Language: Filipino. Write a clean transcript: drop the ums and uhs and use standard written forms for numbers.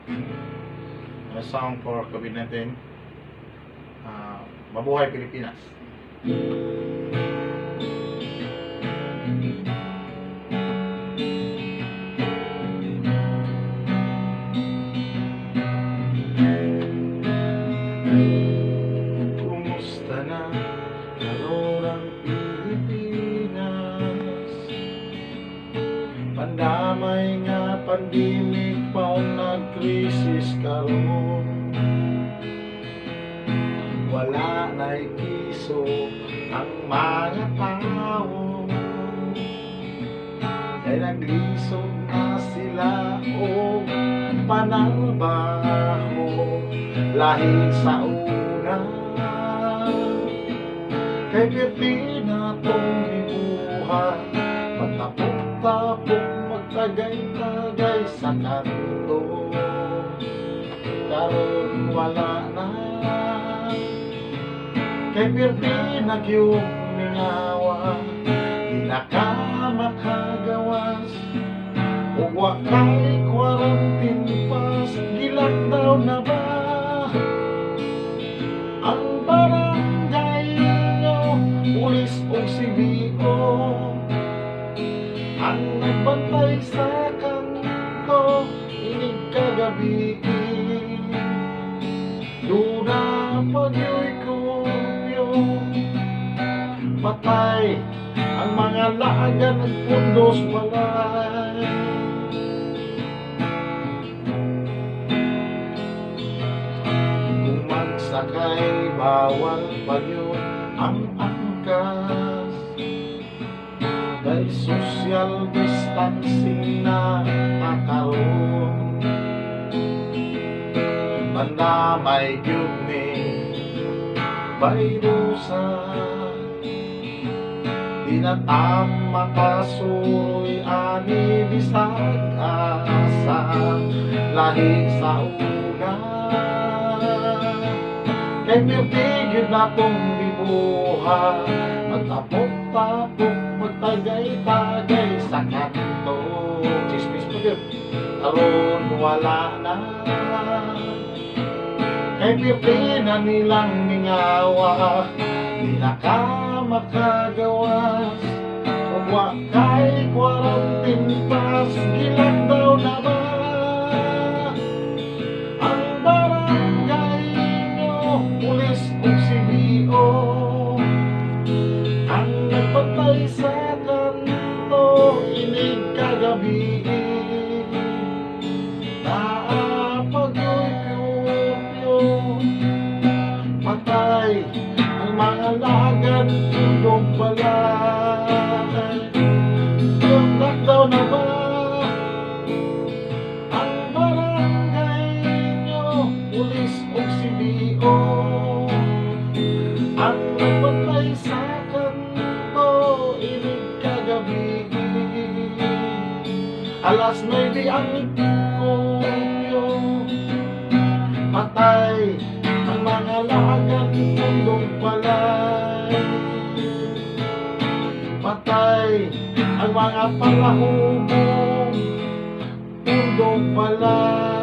A song for COVID-19. Mabuhay Pilipinas. Kumusta na karon ang Pilipinas? Pandamay nga pandemic pa ang nagkrisis karon. Wala na'y kiso ang mga tao, kay naglisod na sila o panalbaho. Lahi sa una kay perti na tong dibuhat, matapok-tapok magtagay-tagay sa kanto. Karon wala na kay perti nagyug mingawa, di na ka makagawas ug wa kay quarantine pass. Gilakdaw na ba ang barangay nyo, pulis o CBO ang nagbantay sa kanto inig kagabi? Luna pagyoy kupyo, patay ang mga lagan ng pundos balay. Kung magsakay bawal pagyo ang angkas, dahil social distancing na nakaroon. Pandamay gyud ni bayrusa, di na ta makasuroy ani bisag asa. Lahi sa una kay perti gyud na tong dibuhat, matapok-tapok magtagay-tagay sa kanto. Chismis po gyud karon wala na kay perti na nilang ningawa, di na ka makagawas ug wa kay quarantine pass. Gilakdaw na ba ang barangay nyo, pulis ug CBO ang nagpatay sa kanto inig kagabi? Patay ang mga lagan tundong balay. Lockdown na ba ang barangay nyo, pulis o CBO ang nagpatay sa kanto inig kagabi? Alas 9 ang kupyo, patay ang mga lagan tundong balay. Patay ang mga palahubong tundong balay.